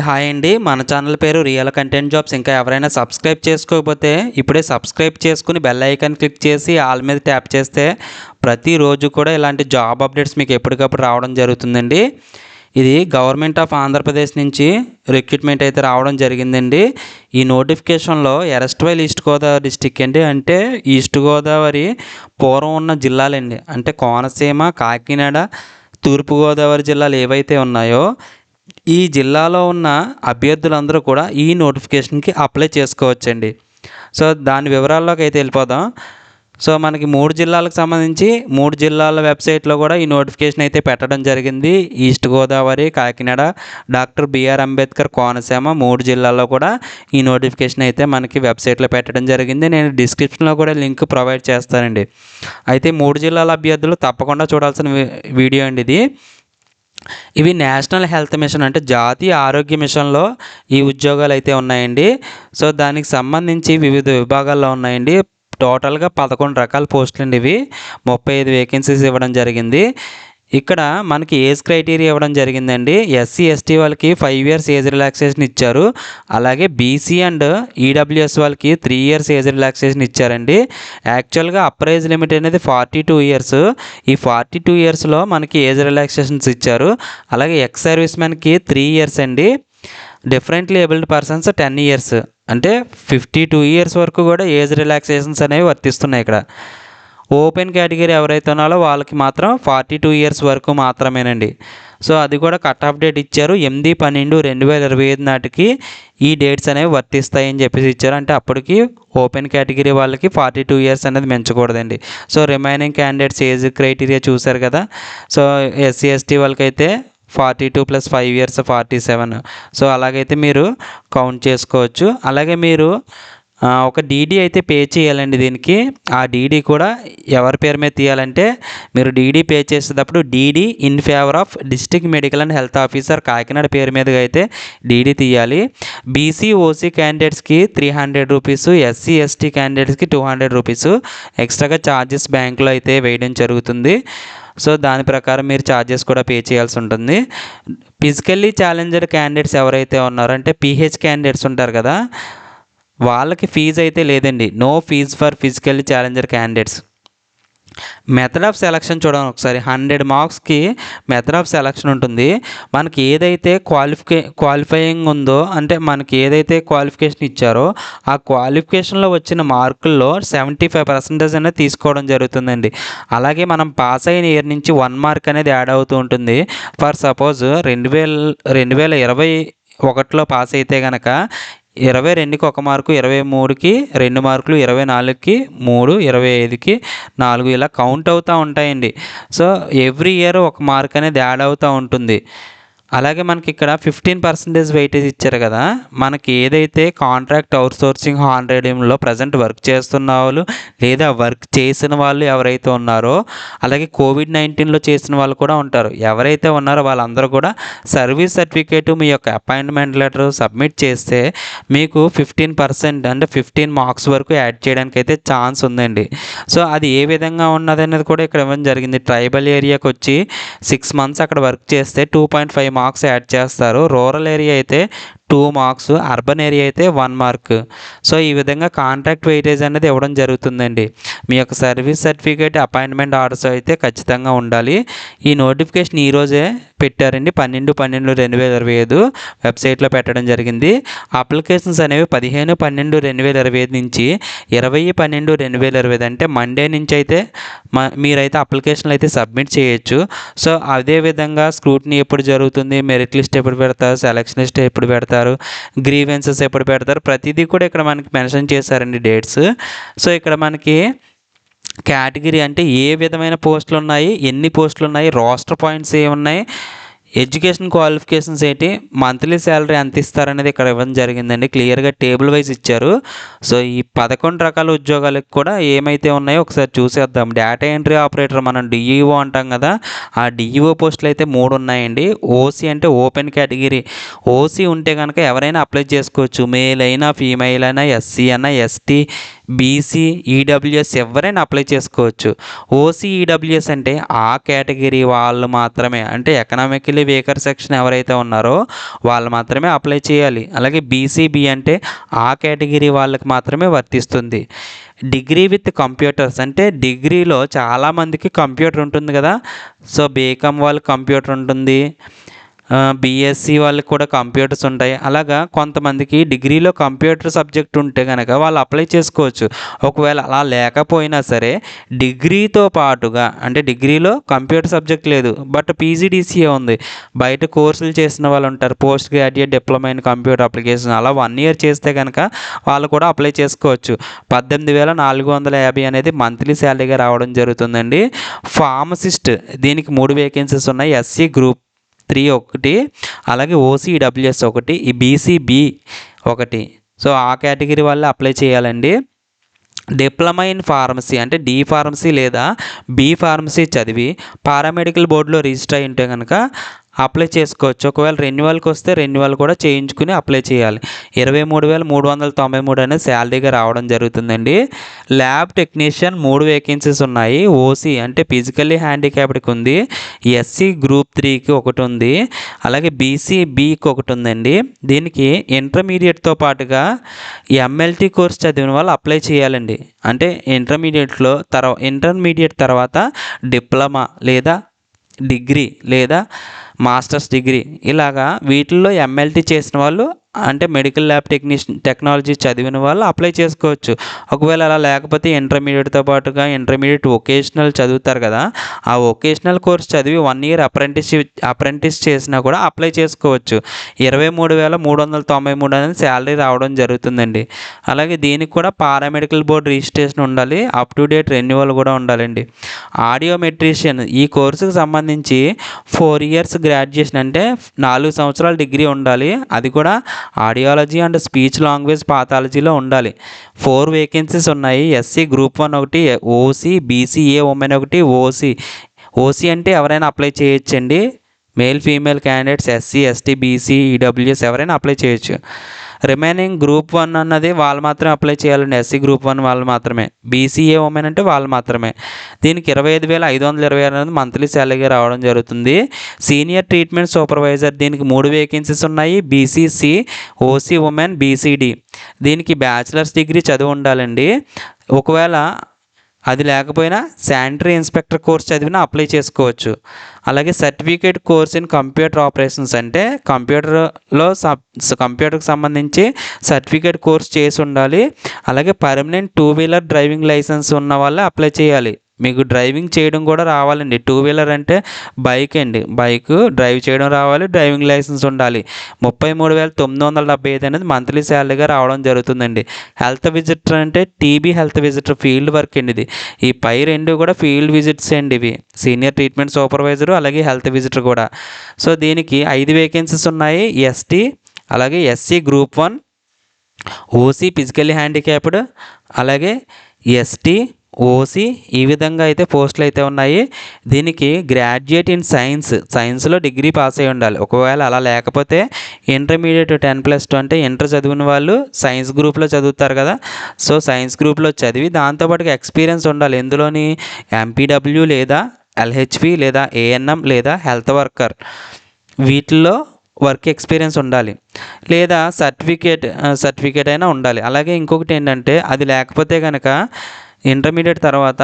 Hi అండి, మన channel పేరు రియల్ కంటెంట్ జాబ్స్. ఇంకా ఎవరైనా సబ్స్క్రైబ్ చేసుకోకపోతే ఇప్పుడే సబ్స్క్రైబ్ చేసుకుని బెల్ ఐకాన్ క్లిక్ చేసి ఆల్ మీద ట్యాప్ చేస్తే ప్రతిరోజు కూడా ఇలాంటి జాబ్ అప్డేట్స్ మీకు ఎప్పటికప్పుడు రావడం జరుగుతుందండి. ఇది గవర్నమెంట్ ఆఫ్ ఆంధ్రప్రదేశ్ నుంచి రిక్రూట్మెంట్ అయితే రావడం జరిగిందండి. ఈ నోటిఫికేషన్లో ఎరస్ట్వైల్ ఈస్ట్ గోదావరి డిస్టిక్ అండి, అంటే ఈస్ట్ గోదావరి పూర్వం ఉన్న జిల్లాలండి, అంటే కోనసీమ, కాకినాడ, తూర్పుగోదావరి జిల్లాలు ఏవైతే ఉన్నాయో ఈ జిల్లాలో ఉన్న అభ్యర్థులందరూ కూడా ఈ నోటిఫికేషన్కి అప్లై చేసుకోవచ్చండి. సో దాని వివరాల్లోకి అయితే వెళ్ళిపోదాం. సో మనకి 3 జిల్లాలకు సంబంధించి 3 జిల్లాల వెబ్సైట్లో కూడా ఈ నోటిఫికేషన్ అయితే పెట్టడం జరిగింది. East Godavari, Kakinada, doctor B R Ambedkar, Konaseema 3 జిల్లాల్లో కూడా ఈ నోటిఫికేషన్ అయితే మనకి వెబ్సైట్లో పెట్టడం జరిగింది. నేను డిస్క్రిప్షన్లో కూడా లింక్ ప్రొవైడ్ చేస్తానండి. అయితే 3 జిల్లాల అభ్యర్థులు తప్పకుండా చూడాల్సిన వీడియో అండి ఇది. ఇవి నేషనల్ హెల్త్ మిషన్, అంటే జాతీయ ఆరోగ్య మిషన్లో ఈ ఉద్యోగాలు అయితే ఉన్నాయండి. సో దానికి సంబంధించి వివిధ విభాగాల్లో ఉన్నాయండి. టోటల్గా 11 రకాల పోస్టులు అండి. ఇవి 35 వేకెన్సీస్ ఇవ్వడం జరిగింది. ఇక్కడ మనకి ఏజ్ క్రైటీరియా ఇవ్వడం జరిగిందండి. ఎస్సీ ఎస్టీ వాళ్ళకి 5 ఇయర్స్ ఏజ్ రిలాక్సేషన్ ఇచ్చారు. అలాగే బీసీ అండ్ ఈడబ్ల్యూఎస్ వాళ్ళకి 3 ఇయర్స్ ఏజ్ రిలాక్సేషన్ ఇచ్చారండి. యాక్చువల్గా అప్పర్ ఏజ్ లిమిట్ అనేది 42 ఇయర్స్. ఈ 42 ఇయర్స్లో మనకి ఏజ్ రిలాక్సేషన్స్ ఇచ్చారు. అలాగే ఎక్స్ సర్వీస్ మ్యాన్కి 3 ఇయర్స్ అండి. డిఫరెంట్లీ ఏబుల్డ్ పర్సన్స్ 10 ఇయర్స్, అంటే 52 ఇయర్స్ వరకు కూడా ఏజ్ రిలాక్సేషన్స్ అనేవి వర్తిస్తున్నాయి ఇక్కడ. ఓపెన్ కేటగిరీ ఎవరైతే ఉన్నారో వాళ్ళకి మాత్రం 42 ఇయర్స్ వరకు మాత్రమేనండి. సో అది కూడా కట్ ఆఫ్ డేట్ ఇచ్చారు. 8/12/2025 నాటికి ఈ డేట్స్ అనేవి వర్తిస్తాయని చెప్పేసి ఇచ్చారు. అంటే అప్పటికి ఓపెన్ కేటగిరీ వాళ్ళకి 42 ఇయర్స్ అనేది పెంచకూడదండి. So remaining candidates age criteria చూశారు కదా. సో ఎస్సీ ఎస్టీ వాళ్ళకైతే 42 + 5 ఇయర్స్ 47. సో అలాగైతే మీరు కౌంట్ చేసుకోవచ్చు. అలాగే మీరు ఒక డీడీ అయితే పే చేయాలండి దీనికి. ఆ డీడీ కూడా ఎవరి పేరు మీద తీయాలంటే, మీరు డీడీ పే చేసేటప్పుడు DD in favour of district medical and health officer Kakinada పేరు మీదగా అయితే డీడీ తీయాలి. బీసీ ఓసీ క్యాండిడేట్స్కి 300 రూపీస్, ఎస్సీ ఎస్టీ క్యాండిడేట్స్కి 200 రూపీస్ ఎక్స్ట్రాగా ఛార్జెస్ బ్యాంకులో అయితే వేయడం జరుగుతుంది. సో దాని ప్రకారం మీరు ఛార్జెస్ కూడా పే చేయాల్సి ఉంటుంది. ఫిజికల్లీ ఛాలెంజ్డ్ క్యాండిడేట్స్ ఎవరైతే ఉన్నారో, అంటే పీహెచ్ క్యాండిడేట్స్ ఉంటారు కదా, వాళ్ళకి ఫీజు అయితే లేదండి. No fees for physically challenged candidates. Method of selection చూడండి ఒకసారి. 100 మార్క్స్కి మెథడ్ ఆఫ్ సెలక్షన్ ఉంటుంది. మనకి ఏదైతే క్వాలిఫైయింగ్ ఉందో, అంటే మనకి ఏదైతే క్వాలిఫికేషన్ ఇచ్చారో ఆ క్వాలిఫికేషన్లో వచ్చిన మార్కుల్లో 75% అనేది తీసుకోవడం జరుగుతుందండి. అలాగే మనం పాస్ అయిన ఇయర్ నుంచి 1 మార్క్ అనేది యాడ్ అవుతూ ఉంటుంది. ఫర్ సపోజ్ 2021లో పాస్ అయితే కనుక 22కి 1 మార్కు, 23కి 2 మార్కులు, 24కి 3, 25కి 4 ఇలా కౌంట్ అవుతూ ఉంటాయండి. సో ఎవ్రీ ఇయర్ 1 మార్క్ అనేది యాడ్ అవుతూ ఉంటుంది. అలాగే మనకి ఇక్కడ 15% వెయిటేజ్ ఇచ్చారు కదా. మనకి ఏదైతే కాంట్రాక్ట్ అవుట్సోర్సింగ్ హాండ్రేడియంలో ప్రజెంట్ వర్క్ చేస్తున్న వాళ్ళు, లేదా వర్క్ చేసిన వాళ్ళు ఎవరైతే ఉన్నారో, అలాగే కోవిడ్-19లో చేసిన వాళ్ళు కూడా ఉంటారు. ఎవరైతే ఉన్నారో వాళ్ళందరూ కూడా సర్వీస్ సర్టిఫికేటు, మీ యొక్క అపాయింట్మెంట్ లెటర్ సబ్మిట్ చేస్తే మీకు 15%, అంటే 15 మార్క్స్ వరకు యాడ్ చేయడానికి అయితే ఛాన్స్ ఉందండి. సో అది ఏ విధంగా ఉన్నది అనేది కూడా ఇక్కడ ఇవ్వడం జరిగింది. ట్రైబల్ ఏరియాకి వచ్చి 6 మంత్స్ అక్కడ వర్క్ చేస్తే 2.5 మార్క్స్ యాడ్ చేస్తారు. రూరల్ ఏరియా అయితే 2 మార్క్స్, అర్బన్ ఏరియా అయితే 1 మార్క్. సో ఈ విధంగా కాంట్రాక్ట్ వెయిటేజ్ అనేది ఇవ్వడం జరుగుతుందండి. మీ యొక్క సర్వీస్ సర్టిఫికేట్, అపాయింట్మెంట్ ఆర్డర్స్ అయితే ఖచ్చితంగా ఉండాలి. ఈ నోటిఫికేషన్ ఈరోజే పెట్టారండి. 12/12/2025 వెబ్సైట్లో పెట్టడం జరిగింది. అప్లికేషన్స్ అనేవి 15/12/2025 నుంచి 20/12/2025, అంటే మండే నుంచి అయితే మీరైతే అప్లికేషన్లు అయితే సబ్మిట్ చేయొచ్చు. సో అదేవిధంగా స్క్రూటినీ ఎప్పుడు జరుగుతుంది, మెరిట్ లిస్ట్ ఎప్పుడు పెడతారు, సెలక్షన్ లిస్ట్ ఎప్పుడు పెడతారు, గ్రీవెన్సెస్ ఎప్పుడు పెడతారు, ప్రతిదీ కూడా ఇక్కడ మనకి మెన్షన్ చేశారండి డేట్స్. సో ఇక్కడ మనకి కేటగిరీ, అంటే ఏ విధమైన పోస్టులు ఉన్నాయి, ఎన్ని పోస్టులు ఉన్నాయి, రోస్టర్ పాయింట్స్ ఏమున్నాయి, ఎడ్యుకేషన్ క్వాలిఫికేషన్స్ ఏంటి, మంత్లీ శాలరీ ఎంత ఇస్తారనేది ఇక్కడ ఇవ్వడం జరిగిందండి. క్లియర్గా టేబుల్ వైజ్ ఇచ్చారు. సో ఈ 11 రకాల ఉద్యోగాలకు కూడా ఏమైతే ఉన్నాయో ఒకసారి చూసేద్దాం. డేటా ఎంట్రీ ఆపరేటర్, మనం డిఈఓ అంటాం కదా, ఆ డిఈఓ పోస్టులు అయితే 3 ఉన్నాయండి. ఓసీ అంటే ఓపెన్ కేటగిరీ. ఓసీ ఉంటే కనుక ఎవరైనా అప్లై చేసుకోవచ్చు. మేల్ అయినా, ఫీమేల్ అయినా, ఎస్సీ అయినా, ఎస్టీ, బీసీ, ఈడబ్ల్యూఎస్ ఎవరైనా అప్లై చేసుకోవచ్చు. ఓసీ, ఈడబ్ల్యూఎస్ అంటే ఆ కేటగిరీ వాళ్ళు మాత్రమే, అంటే ఎకనామికలీ వీకర్ సెక్షన్ ఎవరైతే ఉన్నారో వాళ్ళు మాత్రమే అప్లై చేయాలి. అలాగే బీసీబీ అంటే ఆ కేటగిరీ వాళ్ళకి మాత్రమే వర్తిస్తుంది. డిగ్రీ విత్ కంప్యూటర్స్ అంటే డిగ్రీలో చాలామందికి కంప్యూటర్ ఉంటుంది కదా. సో బీకామ్ వాళ్ళకి కంప్యూటర్ ఉంటుంది, బీఎస్సీ వాళ్ళకి కూడా కంప్యూటర్స్ ఉంటాయి. అలాగా కొంతమందికి డిగ్రీలో కంప్యూటర్ సబ్జెక్ట్ ఉంటే కనుక వాళ్ళు అప్లై చేసుకోవచ్చు. ఒకవేళ అలా లేకపోయినా సరే డిగ్రీతో పాటుగా, అంటే డిగ్రీలో కంప్యూటర్ సబ్జెక్ట్ లేదు బట్ పీజీడీసీఏ ఉంది, బయట కోర్సులు చేసిన వాళ్ళు ఉంటారు, post graduate diploma in computer application, అలా 1 ఇయర్ చేస్తే కనుక వాళ్ళు కూడా అప్లై చేసుకోవచ్చు. 18,450 అనేది మంత్లీ శాలరీగా రావడం జరుగుతుందండి. ఫార్మసిస్ట్ దీనికి 3 వేకెన్సీస్ ఉన్నాయి. ఎస్సీ గ్రూప్ 3 ఒకటి, అలాగే ఓసీడబ్ల్యూఎస్ ఒకటి, ఈ బీసీబీ ఒకటి. సో ఆ కేటగిరీ వాళ్ళు అప్లై చేయాలండి. డిప్లొమా ఇన్ ఫార్మసీ అంటే డి ఫార్మసీ లేదా బి ఫార్మసీ చదివి పారామెడికల్ బోర్డులో రిజిస్టర్ అయి ఉంటే కనుక అప్లై చేసుకోవచ్చు. ఒకవేళ రెన్యువల్కి వస్తే రెన్యువల్ కూడా చేయించుకుని అప్లై చేయాలి. 23,393 అనేది శాలరీగా రావడం జరుగుతుందండి. ల్యాబ్ టెక్నీషియన్ 3 వేకెన్సీస్ ఉన్నాయి. ఓసీ అంటే ఫిజికల్లీ హ్యాండిక్యాప్డ్కి ఉంది, ఎస్సీ గ్రూప్ 3కి ఒకటి ఉంది, అలాగే బీసీబీకి ఒకటి ఉందండి. దీనికి ఇంటర్మీడియట్తో పాటుగా ఎంఎల్టీ కోర్స్ చదివిన వాళ్ళు అప్లై చేయాలండి. అంటే ఇంటర్మీడియట్ తర్వాత డిప్లొమా లేదా డిగ్రీ లేదా మాస్టర్స్ డిగ్రీ ఇలాగా వీటిల్లో ఎంఎల్టీ చేసిన వాళ్ళు, అంటే మెడికల్ ల్యాబ్ టెక్నాలజీ చదివిన వాళ్ళు అప్లై చేసుకోవచ్చు. ఒకవేళ అలా లేకపోతే ఇంటర్మీడియట్తో పాటుగా ఇంటర్మీడియట్ వొకేషనల్ చదువుతారు కదా, ఆ వొకేషనల్ కోర్స్ చదివి 1 ఇయర్ అప్రెంటిస్ చేసినా కూడా అప్లై చేసుకోవచ్చు. 23,393 అనేది శాలరీ రావడం జరుగుతుందండి. అలాగే దీనికి కూడా పారామెడికల్ బోర్డు రిజిస్ట్రేషన్ ఉండాలి, అప్ టు డేట్ రెన్యువల్ కూడా ఉండాలండి. ఆడియోమెట్రిషియన్ ఈ కోర్సుకు సంబంధించి 4 ఇయర్స్ గ్రాడ్యుయేషన్, అంటే 4 సంవత్సరాల డిగ్రీ ఉండాలి. అది కూడా ఆడియాలజీ అండ్ స్పీచ్ లాంగ్వేజ్ పాథాలజీలో ఉండాలి. 4 వేకెన్సీస్ ఉన్నాయి. ఎస్సీ గ్రూప్ 1 ఒకటి, ఓసీ, బీసీఏ ఉమెన్ ఒకటి, ఓసీ అంటే ఎవరైనా అప్లై చేయొచ్చండి. Male female candidates SC, ST, BC, EWS ఎవరైనా అప్లై చేయొచ్చు. రిమైనింగ్ గ్రూప్ 1 అన్నది వాళ్ళు మాత్రమే అప్లై చేయాలండి. ఎస్సీ గ్రూప్ 1 వాళ్ళు మాత్రమే. బీసీఏ ఉమెన్ అంటే వాళ్ళు మాత్రమే. దీనికి 25,526 అనేది మంత్లీ శాలరీగా రావడం జరుగుతుంది. సీనియర్ ట్రీట్మెంట్ సూపర్వైజర్ దీనికి 3 వేకెన్సీస్ ఉన్నాయి. BCC, OC women, BCD. దీనికి బ్యాచిలర్స్ డిగ్రీ చదివి ఉండాలండి. ఒకవేళ అది లేకపోయినా శానిటరీ ఇన్స్పెక్టర్ కోర్స్ చదివినా అప్లై చేసుకోవచ్చు. అలాగే certificate course in computer operations అంటే కంప్యూటర్కి సంబంధించి సర్టిఫికేట్ కోర్స్ చేసి ఉండాలి. అలాగే పర్మనెంట్ 2 వీలర్ డ్రైవింగ్ లైసెన్స్ ఉన్న వాళ్ళే అప్లై చేయాలి. మీకు డ్రైవింగ్ చేయడం కూడా రావాలండి. 2 వీలర్ అంటే బైక్ అండి, బైక్ డ్రైవ్ చేయడం రావాలి, డ్రైవింగ్ లైసెన్స్ ఉండాలి. 33,975 అనేది మంత్లీ శాలరీగా రావడం జరుగుతుందండి. హెల్త్ విజిటర్ అంటే TB health visitor field work అండి ఇది. ఈ పై 2 కూడా ఫీల్డ్ విజిట్స్ అండి ఇవి, సీనియర్ ట్రీట్మెంట్ సూపర్వైజరు అలాగే హెల్త్ విజిటర్ కూడా. సో దీనికి 5 వేకెన్సీస్ ఉన్నాయి. ఎస్టీ, అలాగే SC group 1, OC physically handicapped, అలాగే ఎస్టీ, ఓసీ ఈ విధంగా అయితే పోస్టులు అయితే ఉన్నాయి. దీనికి గ్రాడ్యుయేట్ ఇన్ సైన్స్లో డిగ్రీ పాస్ అయి ఉండాలి. ఒకవేళ అలా లేకపోతే ఇంటర్మీడియట్ 10+2 అంటే ఇంటర్ చదివిన వాళ్ళు సైన్స్ గ్రూప్లో చదువుతారు కదా, సో సైన్స్ గ్రూప్లో చదివి దాంతోపాటుగా ఎక్స్పీరియన్స్ ఉండాలి. ఎందులోని ఎంపీడబ్ల్యూ లేదా ఎల్హెచ్పి లేదా ఏఎన్ఎం లేదా హెల్త్ వర్కర్ వీటిల్లో వర్క్ ఎక్స్పీరియన్స్ ఉండాలి, లేదా సర్టిఫికేట్ అయినా ఉండాలి. అలాగే ఇంకొకటి ఏంటంటే అది లేకపోతే కనుక ఇంటర్మీడియట్ తర్వాత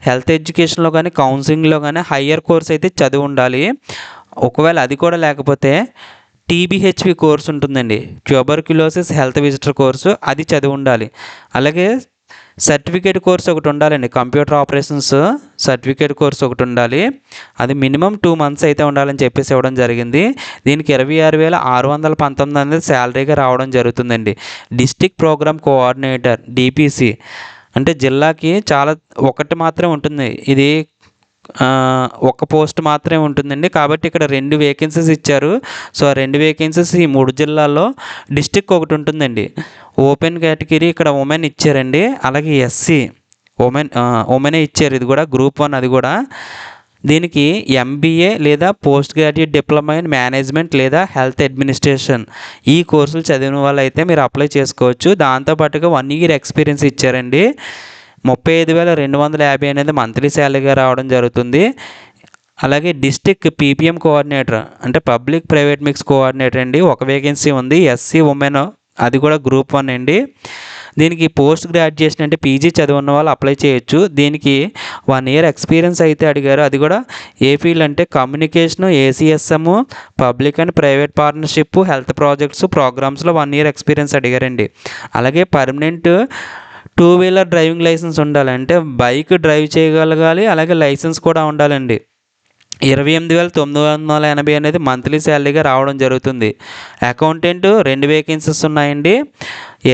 హెల్త్ ఎడ్యుకేషన్లో కానీ కౌన్సిలింగ్లో కానీ హయ్యర్ కోర్స్ అయితే చదివి ఉండాలి. ఒకవేళ అది కూడా లేకపోతే టీబీహెచ్వి కోర్స్ ఉంటుందండి, ట్యూబర్క్యులోసిస్ హెల్త్ విజిటర్ కోర్సు, అది చదివి ఉండాలి. అలాగే సర్టిఫికేట్ కోర్స్ ఒకటి ఉండాలండి, కంప్యూటర్ ఆపరేషన్స్ సర్టిఫికేట్ కోర్స్ ఒకటి ఉండాలి. అది మినిమం 2 months అయితే ఉండాలని చెప్పేసి ఇవ్వడం జరిగింది. దీనికి 26,619 అనేది శాలరీగా రావడం జరుగుతుందండి. డిస్ట్రిక్ట్ ప్రోగ్రామ్ కోఆర్డినేటర్ డిపిసి అంటే జిల్లాకి ఒకటి మాత్రమే ఉంటుంది, ఇది ఒక పోస్ట్ మాత్రమే ఉంటుందండి. కాబట్టి ఇక్కడ 2 వేకెన్సీస్ ఇచ్చారు. సో ఆ 2 వేకెన్సీస్ ఈ 3 జిల్లాల్లో డిస్టిక్ ఒకటి ఉంటుందండి. ఓపెన్ కేటగిరీ ఇక్కడ ఉమెన్ ఇచ్చారండి, అలాగే ఎస్సీ ఉమెనే ఇచ్చారు, ఇది కూడా గ్రూప్ 1 అది కూడా. దీనికి ఎంబీఏ లేదా post graduate diploma in management లేదా హెల్త్ అడ్మినిస్ట్రేషన్ ఈ కోర్సులు చదివిన వాళ్ళు అయితే మీరు అప్లై చేసుకోవచ్చు. దాంతోపాటుగా 1 ఇయర్ ఎక్స్పీరియన్స్ ఇచ్చారండి. 35,250 అనేది మంత్లీ శాలరీగా రావడం జరుగుతుంది. అలాగే డిస్ట్రిక్ట్ పీపీఎం కోఆర్డినేటర్ అంటే పబ్లిక్ ప్రైవేట్ మిక్స్ కోఆర్డినేటర్ అండి, ఒక వేకెన్సీ ఉంది. ఎస్సీ ఉమెన్, అది కూడా గ్రూప్ 1 అండి. దీనికి పోస్ట్ గ్రాడ్యుయేషన్ అంటే పీజీ చదివిన వాళ్ళు అప్లై చేయొచ్చు. దీనికి 1 ఇయర్ ఎక్స్పీరియన్స్ అయితే అడిగారు. అది కూడా ఏ ఫీల్డ్ అంటే communication, ACSM, public and private partnership, health projects, ప్రోగ్రామ్స్లో 1 ఇయర్ ఎక్స్పీరియన్స్ అడిగారండి. అలాగే పర్మనెంట్ 2 వీలర్ డ్రైవింగ్ లైసెన్స్ ఉండాలి, అంటే బైక్ డ్రైవ్ చేయగలగాలి. అలాగే లైసెన్స్ కూడా ఉండాలండి. 28,980 అనేది మంత్లీ శాలరీగా రావడం జరుగుతుంది. అకౌంటెంట్ 2 వేకెన్సీస్ ఉన్నాయండి.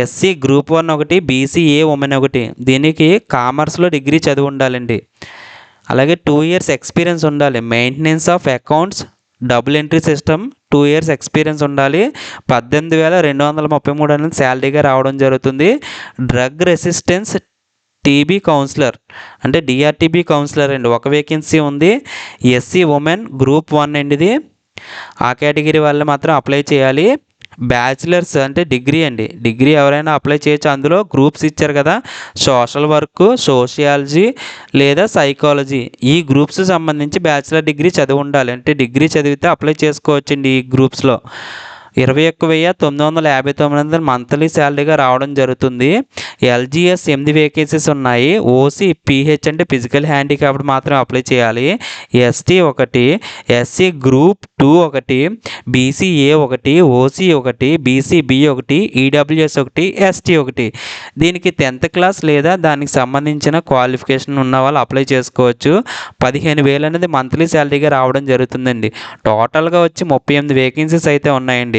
ఎస్సీ గ్రూప్ 1 ఒకటి, బీసీఏ ఉమెన్ ఒకటి. దీనికి కామర్స్లో డిగ్రీ చదివి ఉండాలండి. అలాగే 2 ఇయర్స్ ఎక్స్పీరియన్స్ ఉండాలి. Maintenance of accounts, double entry system 2 years experience ఉండాలి. 18,233 అనేది శాలరీగా రావడం జరుగుతుంది. డ్రగ్ రెసిస్టెన్స్ టీబీ కౌన్సిలర్ అంటే డిఆర్టీబీ కౌన్సిలర్ అండి, ఒక వేకెన్సీ ఉంది. ఎస్సీ ఉమెన్ గ్రూప్ 1 అండి. ఇది ఆ కేటగిరీ వాళ్ళు మాత్రం అప్లై చేయాలి. బ్యాచిలర్స్ అంటే డిగ్రీ అండి, డిగ్రీ ఎవరైనా అప్లై చేయొచ్చు. అందులో గ్రూప్స్ ఇచ్చారు కదా, సోషల్ వర్క్, సోషియాలజీ లేదా సైకాలజీ, ఈ గ్రూప్స్ సంబంధించి బ్యాచిలర్ డిగ్రీ చదివి ఉండాలి. అంటే డిగ్రీ చదివితే అప్లై చేసుకోవచ్చండి ఈ గ్రూప్స్లో. 21,959 మంత్లీ శాలరీగా రావడం జరుగుతుంది. ఎల్జీఎస్ 8 వేకెన్సీస్ ఉన్నాయి. ఓసీ పీహెచ్ అంటే ఫిజికల్ హ్యాండిక్యాప్డ్ మాత్రం అప్లై చేయాలి. ST 1, SC group 2 1, BCA 1, OC 1, BCB 1, EWS 1, ST 1. దీనికి 10th క్లాస్ లేదా దానికి సంబంధించిన క్వాలిఫికేషన్ ఉన్న వాళ్ళు అప్లై చేసుకోవచ్చు. 15,000 అనేది మంత్లీ శాలరీగా రావడం జరుగుతుందండి. టోటల్గా వచ్చి 38 వేకెన్సీస్ అయితే ఉన్నాయండి.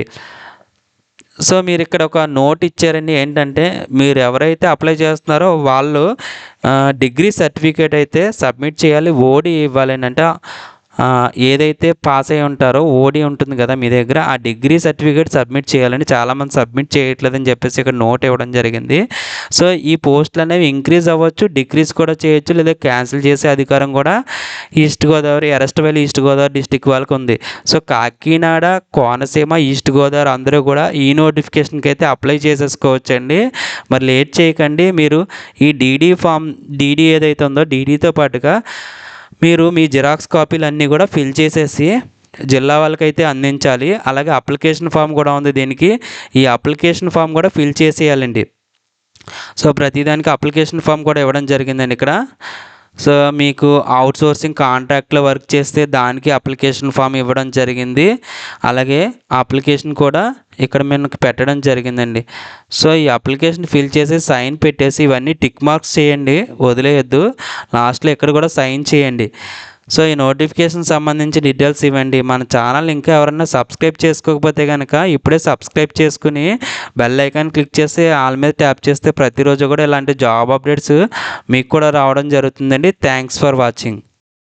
సో మీరు ఇక్కడ ఒక నోట్ ఇచ్చారండి, ఏంటంటే మీరు ఎవరైతే అప్లై చేస్తున్నారో వాళ్ళు డిగ్రీ సర్టిఫికేట్ అయితే సబ్మిట్ చేయాలి. ఓడి ఇవ్వాలండి, అంటే ఏదైతే పాస్ అయి ఉంటారో ఓడి ఉంటుంది కదా మీ దగ్గర, ఆ డిగ్రీ సర్టిఫికేట్ సబ్మిట్ చేయాలని. చాలామంది సబ్మిట్ చేయట్లేదని చెప్పేసి ఇక్కడ నోట్ ఇవ్వడం జరిగింది. సో ఈ పోస్టులు అనేవి ఇంక్రీజ్ అవ్వచ్చు, డిక్రీజ్ కూడా చేయొచ్చు, లేదా క్యాన్సిల్ చేసే అధికారం కూడా east Godavari, arrest valley east Godavari district వాళ్ళకి ఉంది. సో కాకినాడ, కోనసీమ, ఈస్ట్ గోదావరి అందరూ కూడా ఈ నోటిఫికేషన్కి అయితే అప్లై చేసేసుకోవచ్చండి. మరి లేట్ చేయకండి. మీరు ఈ డీడీ ఏదైతే ఉందో డీడీతో పాటుగా మీరు మీ జిరాక్స్ కాపీలు అన్నీ కూడా ఫిల్ చేసేసి జిల్లా వాళ్ళకైతే అందించాలి. అలాగే అప్లికేషన్ ఫామ్ కూడా ఉంది దీనికి, ఈ అప్లికేషన్ ఫామ్ కూడా ఫిల్ చేసేయాలండి. సో ప్రతిదానికి అప్లికేషన్ ఫామ్ కూడా ఇవ్వడం జరిగిందండి ఇక్కడ. సో మీకు అవుట్సోర్సింగ్ కాంట్రాక్ట్లో వర్క్ చేస్తే దానికి అప్లికేషన్ ఫామ్ ఇవ్వడం జరిగింది. అలాగే అప్లికేషన్ కూడా ఇక్కడ మనకు పెట్టడం జరిగిందండి. సో ఈ అప్లికేషన్ ఫిల్ చేసి సైన్ పెట్టేసి ఇవన్నీ టిక్ మార్క్స్ చేయండి, వదిలేయద్దు. లాస్ట్లో ఇక్కడ కూడా సైన్ చేయండి. సో ఈ నోటిఫికేషన్ సంబంధించి డీటెయిల్స్ ఇవ్వండి. మన ఛానల్ ఇంకా ఎవరైనా సబ్స్క్రైబ్ చేసుకోకపోతే కనుక ఇప్పుడే సబ్స్క్రైబ్ చేసుకుని బెల్ ఐకాన్ క్లిక్ చేసి ఆల్ మీద ట్యాప్ చేస్తే ప్రతిరోజు కూడా ఇలాంటి జాబ్ అప్డేట్స్ మీకు కూడా రావడం జరుగుతుందండి. Thanks for watching.